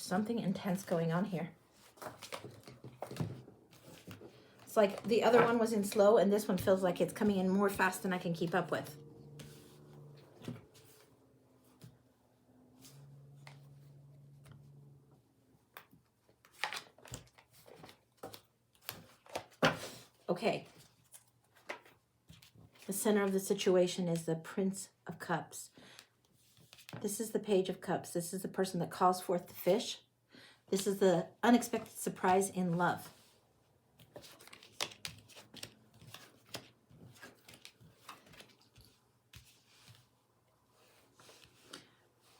something intense going on here. It's like the other one was in slow, and this one feels like it's coming in more fast than I can keep up with. Okay. The center of the situation is the Prince of Cups. This is the Page of Cups. This is the person that calls forth the fish. This is the unexpected surprise in love.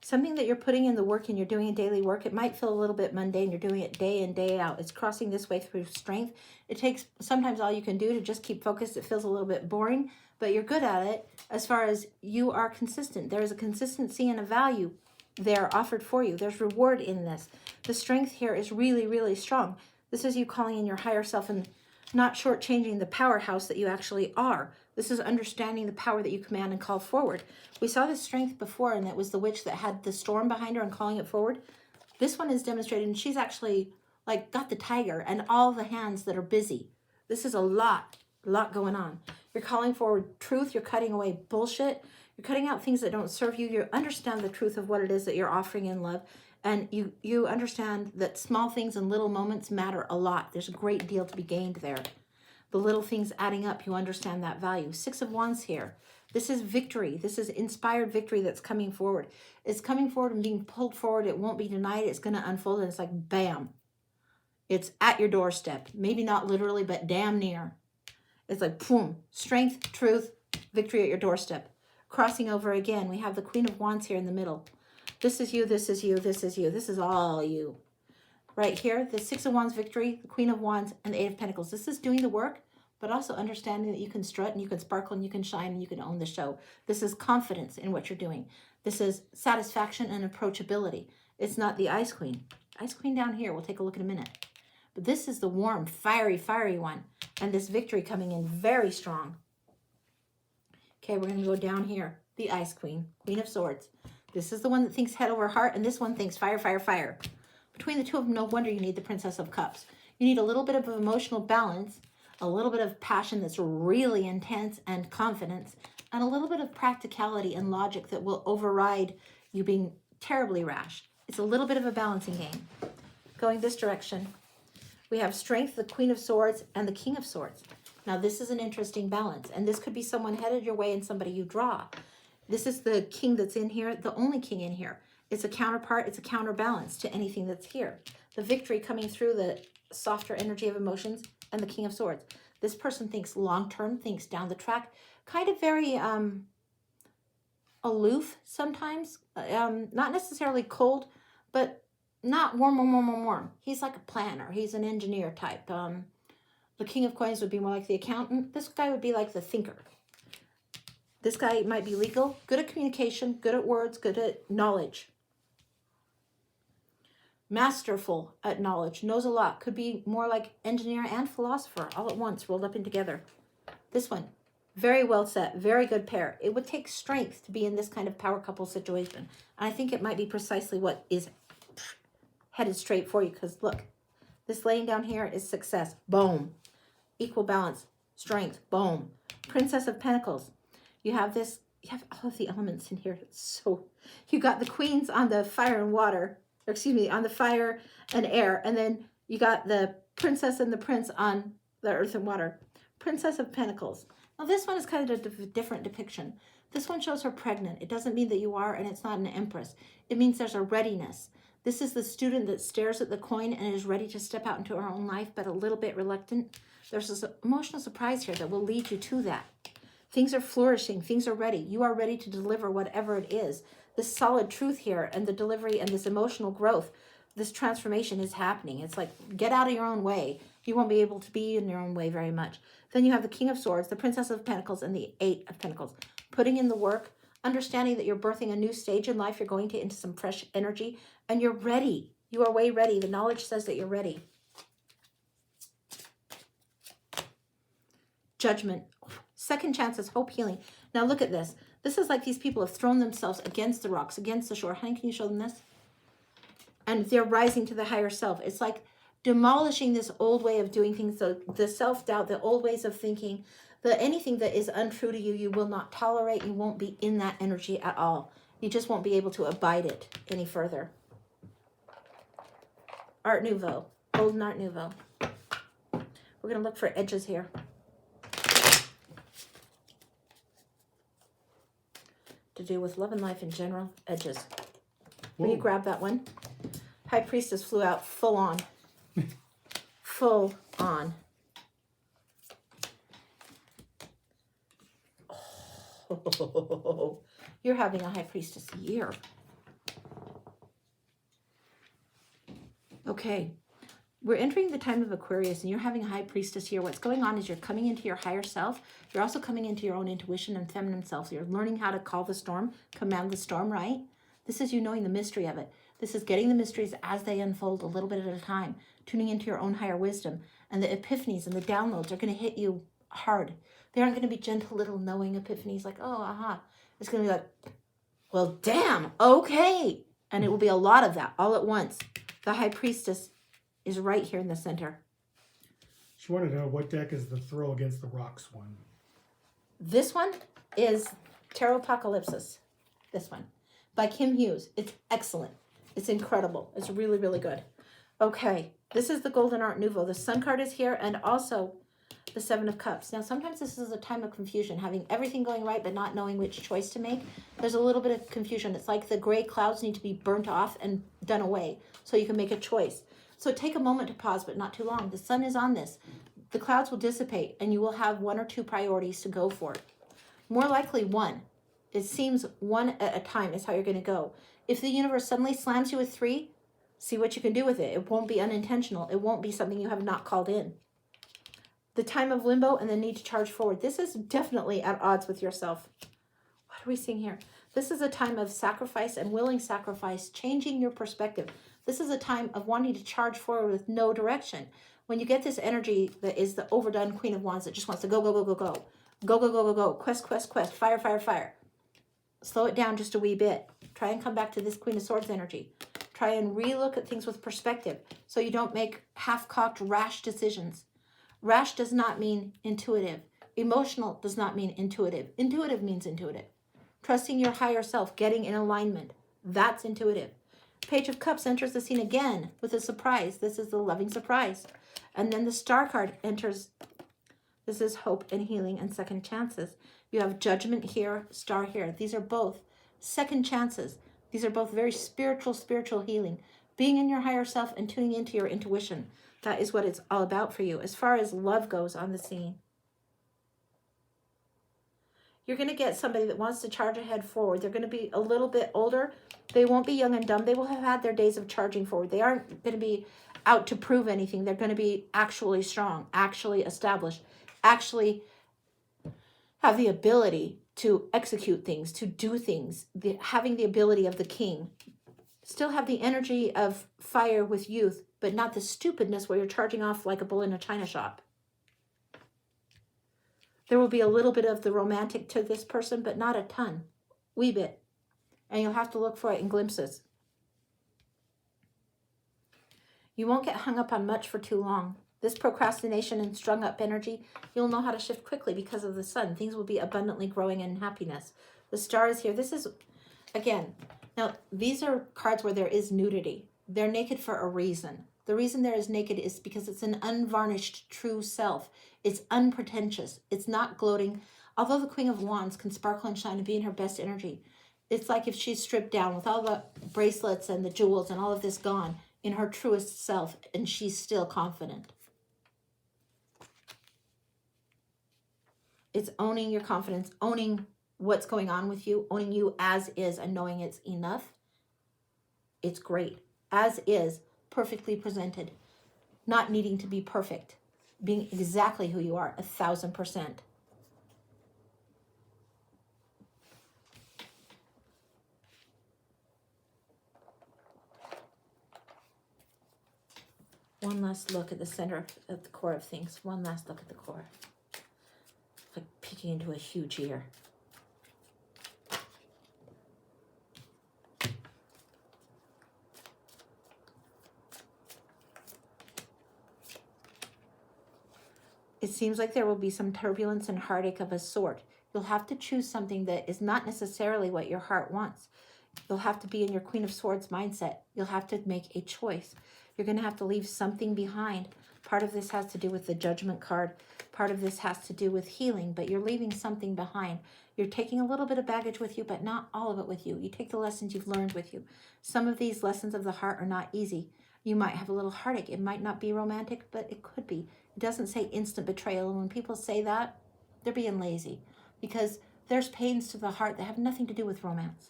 Something that you're putting in the work and you're doing a daily work, it might feel a little bit mundane. You're doing it day in, day out. It's crossing this way through strength. It takes sometimes all you can do to just keep focused. It feels a little bit boring, but you're good at it as far as you are consistent. There is a consistency and a value there offered for you. There's reward in this. The strength here is really, really strong. This is you calling in your higher self and not shortchanging the powerhouse that you actually are. This is understanding the power that you command and call forward. We saw this strength before, and it was the witch that had the storm behind her and calling it forward. This one is demonstrated, and she's actually like got the tiger and all the hands that are busy. This is a lot going on. You're calling forward truth. You're cutting away bullshit. You're cutting out things that don't serve you. You understand the truth of what it is that you're offering in love. And you understand that small things and little moments matter a lot. There's a great deal to be gained there. The little things adding up, you understand that value. 6 of Wands here. This is victory. This is inspired victory that's coming forward. It's coming forward and being pulled forward. It won't be denied. It's going to unfold, and it's like, bam. It's at your doorstep. Maybe not literally, but damn near. It's like, boom. Strength, truth, victory at your doorstep. Crossing over again, we have the Queen of Wands here in the middle. This is you, this is you, this is you. This is all you. Right here, the 6 of Wands victory, the Queen of Wands, and the 8 of Pentacles. This is doing the work, but also understanding that you can strut and you can sparkle and you can shine and you can own the show. This is confidence in what you're doing. This is satisfaction and approachability. It's not the Ice Queen. Ice Queen down here, we'll take a look in a minute. But this is the warm, fiery one. And this victory coming in very strong. Okay, we're going to go down here. The Ice Queen, Queen of Swords. This is the one that thinks head over heart, and this one thinks fire, fire, fire. Between the two of them, no wonder you need the Princess of Cups. You need a little bit of emotional balance, a little bit of passion that's really intense and confidence, and a little bit of practicality and logic that will override you being terribly rash. It's a little bit of a balancing game. Going this direction, we have strength, the Queen of Swords, and the King of Swords. Now, this is an interesting balance, and this could be someone headed your way and somebody you draw. This is the king that's in here, the only king in here. It's a counterpart, it's a counterbalance to anything that's here. The victory coming through the softer energy of emotions and the King of Swords. This person thinks long-term, thinks down the track, kind of very aloof sometimes, not necessarily cold, but not warm. He's like a planner. He's an engineer type. The King of Coins would be more like the accountant. This guy would be like the thinker. This guy might be legal, good at communication, good at words, good at knowledge. Masterful at knowledge, knows a lot. Could be more like engineer and philosopher all at once, rolled up and together. This one, very well set, very good pair. It would take strength to be in this kind of power couple situation. And I think it might be precisely what is headed straight for you, because look, this laying down here is success. Boom. Equal balance, strength, boom. Princess of Pentacles. You have this, you have all of the elements in here. So you got the queens on the fire and water, or excuse me, on the fire and air. And then you got the princess and the prince on the earth and water. Princess of Pentacles. Now this one is kind of a different depiction. This one shows her pregnant. It doesn't mean that you are, and it's not an empress. It means there's a readiness. This is the student that stares at the coin and is ready to step out into her own life, but a little bit reluctant. There's this emotional surprise here that will lead you to that. Things are flourishing. Things are ready. You are ready to deliver whatever it is. This solid truth here and the delivery and this emotional growth, this transformation is happening. It's like, get out of your own way. You won't be able to be in your own way very much. Then you have the King of Swords, the Princess of Pentacles, and the 8 of Pentacles. Putting in the work, understanding that you're birthing a new stage in life. You're going into some fresh energy, and you're ready. You are way ready. The knowledge says that you're ready. Judgment. Second chances, hope, healing. Now look at this. This is like these people have thrown themselves against the rocks, against the shore. Honey, can you show them this? and they're rising to the higher self. It's like demolishing this old way of doing things, the self-doubt, the old ways of thinking, anything that is untrue to you, you will not tolerate. You won't be in that energy at all. You just won't be able to abide it any further. Art Nouveau, Golden Art Nouveau. We're going to look for edges here. To do with love and life in general, edges. Will you grab that one? High Priestess flew out full on. Full on. Oh, you're having a High Priestess year. Okay. We're entering the time of Aquarius, and you're having a High Priestess here. What's going on is you're coming into your higher self. You're also coming into your own intuition and feminine self. You're learning how to call the storm, command the storm, right? This is you knowing the mystery of it. This is getting the mysteries as they unfold a little bit at a time, tuning into your own higher wisdom. And the epiphanies and the downloads are going to hit you hard. They aren't going to be gentle little knowing epiphanies like, oh, aha. It's going to be like, well, damn, okay. And it will be a lot of that all at once. The High Priestess is right here in the center. She wanted to know what deck is the Throw Against the Rocks one. This one is Tarot Apocalypsis. This one by Kim Hughes. It's excellent. It's incredible. It's really, really good. Okay, this is the Golden Art Nouveau. The Sun card is here, and also the Seven of Cups. Now, sometimes this is a time of confusion, having everything going right but not knowing which choice to make. There's a little bit of confusion. It's like the gray clouds need to be burnt off and done away so you can make a choice. So take a moment to pause, but not too long. The sun is on this. The clouds will dissipate, and you will have one or two priorities to go for. More likely one. It seems one at a time is how you're going to go. If the universe suddenly slams you with 3, see what you can do with it. It won't be unintentional. It won't be something you have not called in. The time of limbo and the need to charge forward. This is definitely at odds with yourself. What are we seeing here? This is a time of sacrifice and willing sacrifice, changing your perspective. This is a time of wanting to charge forward with no direction. When you get this energy that is the overdone Queen of Wands that just wants to go, go, go, go, go. Go, go, go, go, go. Quest, quest, quest. Fire, fire, fire. Slow it down just a wee bit. Try and come back to this Queen of Swords energy. Try and relook at things with perspective so you don't make half-cocked, rash decisions. Rash does not mean intuitive. Emotional does not mean intuitive. Intuitive means intuitive. Trusting your higher self, getting in alignment. That's intuitive. Page of Cups enters the scene again with a surprise. This is the loving surprise. And then the Star card enters. This is hope and healing and second chances. You have Judgment here, Star here. These are both second chances. These are both very spiritual healing. Being in your higher self and tuning into your intuition. That is what it's all about for you. As far as love goes on the scene, you're going to get somebody that wants to charge ahead forward. They're going to be a little bit older. They won't be young and dumb. They will have had their days of charging forward. They aren't going to be out to prove anything. They're going to be actually strong, actually established, actually have the ability to execute things, to do things, having the ability of the king. Still have the energy of fire with youth, but not the stupidness where you're charging off like a bull in a china shop. There will be a little bit of the romantic to this person, but not a ton. Wee bit. And you'll have to look for it in glimpses. You won't get hung up on much for too long. This procrastination and strung up energy, you'll know how to shift quickly because of the sun. Things will be abundantly growing in happiness. The Star is here. This is, again, now these are cards where there is nudity. They're naked for a reason. The reason there is naked is because it's an unvarnished true self. It's unpretentious. It's not gloating. Although the Queen of Wands can sparkle and shine and be in her best energy, it's like if she's stripped down with all the bracelets and the jewels and all of this gone in her truest self, and she's still confident. It's owning your confidence, owning what's going on with you, owning you as is and knowing it's enough. It's great. As is, perfectly presented. Not needing to be perfect. Being exactly who you are, 1000%. One last look at the center, at the core of things. One last look at the core. Like peeking into a huge ear. It seems like there will be some turbulence and heartache of a sort. You'll have to choose something that is not necessarily what your heart wants. You'll have to be in your Queen of Swords mindset. You'll have to make a choice. You're going to have to leave something behind. Part of this has to do with the Judgment card. Part of this has to do with healing, but you're leaving something behind. You're taking a little bit of baggage with you, but not all of it with you. You take the lessons you've learned with you. Some of these lessons of the heart are not easy. You might have a little heartache. It might not be romantic, but it could be. It doesn't say instant betrayal. And when people say that, they're being lazy, because there's pains to the heart that have nothing to do with romance.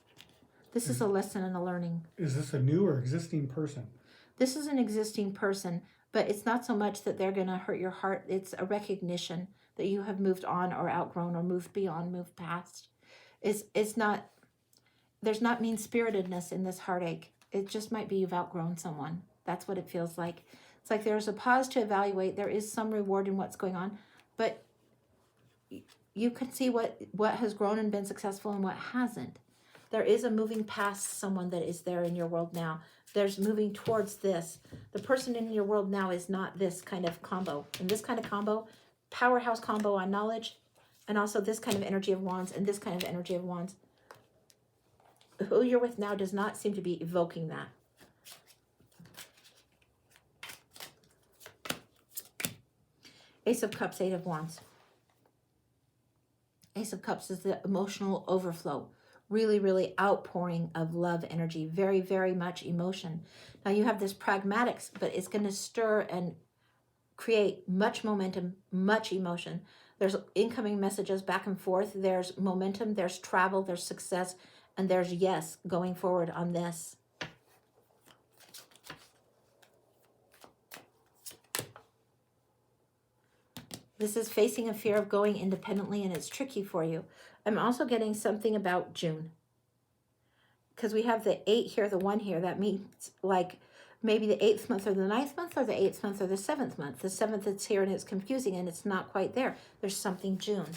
This is a lesson and a learning. Is this a new or existing person? This is an existing person, but it's not so much that they're going to hurt your heart. It's a recognition that you have moved on or outgrown or moved beyond, moved past. It's not, there's not mean-spiritedness in this heartache. It just might be you've outgrown someone. That's what it feels like. It's like there's a pause to evaluate. There is some reward in what's going on, but you can see what has grown and been successful and what hasn't. There is a moving past someone that is there in your world now. There's moving towards this. The person in your world now is not this kind of combo. And this kind of combo, powerhouse combo on knowledge, and also this kind of energy of wands and this kind of energy of wands. Who you're with now does not seem to be evoking that. Ace of Cups, Eight of Wands. Ace of Cups is the emotional overflow. Really, really outpouring of love energy. Very, very much emotion. Now you have this pragmatics, but it's going to stir and create much momentum, much emotion. There's incoming messages back and forth. There's momentum, there's travel, there's success, and there's yes going forward on this. This is facing a fear of going independently, and it's tricky for you. I'm also getting something about June. Because we have the 8 here, the 1 here. That means like maybe the 8th month or the 9th month or the 8th month or the 7th month. The 7th is here and it's confusing and it's not quite there. There's something June.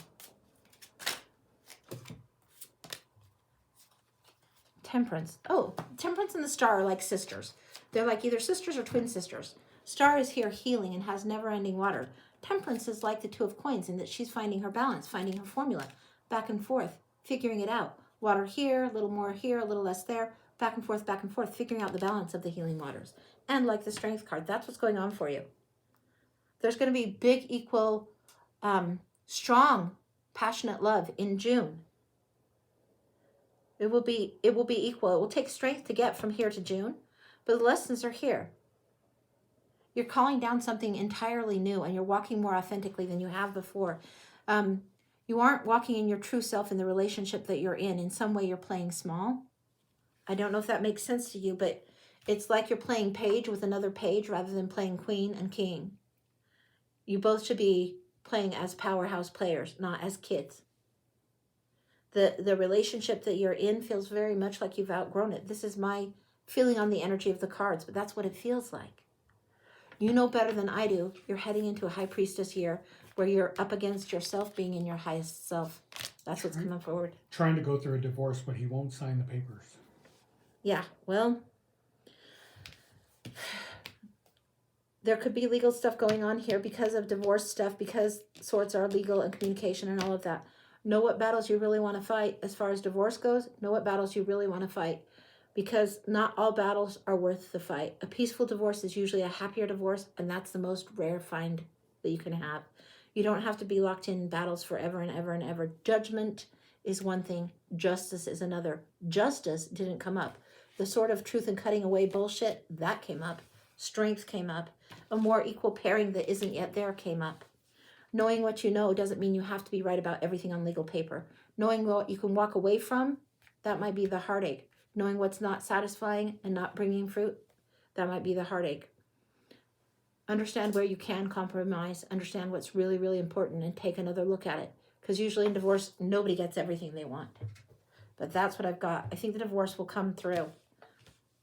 Temperance. Oh, Temperance and the Star are like sisters. They're like either sisters or twin sisters. Star is here healing and has never-ending water. Temperance is like the Two of Coins in that she's finding her balance, finding her formula, back and forth, figuring it out. Water here, a little more here, a little less there, back and forth, figuring out the balance of the healing waters. And like the Strength card, that's what's going on for you. There's going to be big, equal, strong, passionate love in June. It will be equal. It will take strength to get from here to June, but the lessons are here. You're calling down something entirely new, and you're walking more authentically than you have before. You aren't walking in your true self in the relationship that you're in. In some way, you're playing small. I don't know if that makes sense to you, but it's like you're playing page with another page rather than playing queen and king. You both should be playing as powerhouse players, not as kids. The relationship that you're in feels very much like you've outgrown it. This is my feeling on the energy of the cards, but that's what it feels like. You know better than I do. You're heading into a High Priestess year where you're up against yourself being in your highest self. That's what's coming forward. Trying to go through a divorce, but he won't sign the papers. Yeah, well, there could be legal stuff going on here because of divorce stuff, because swords are legal and communication and all of that. Know what battles you really want to fight as far as divorce goes. Know what battles you really want to fight, because not all battles are worth the fight. A peaceful divorce is usually a happier divorce, and that's the most rare find that you can have. You don't have to be locked in battles forever and ever and ever. Judgment is one thing. Justice is another. Justice didn't come up. The sword of truth and cutting away bullshit, that came up. Strength came up. A more equal pairing that isn't yet there came up. Knowing what you know doesn't mean you have to be right about everything on legal paper. Knowing what you can walk away from, that might be the heartache. Knowing what's not satisfying and not bringing fruit, that might be the heartache. Understand where you can compromise. Understand what's really, really important and take another look at it. Because usually in divorce, nobody gets everything they want. But that's what I've got. I think the divorce will come through.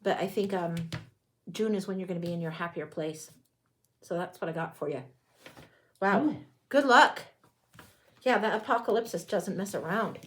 But I think June is when you're going to be in your happier place. So that's what I got for you. Wow. Good luck. Yeah, that apocalypse doesn't mess around.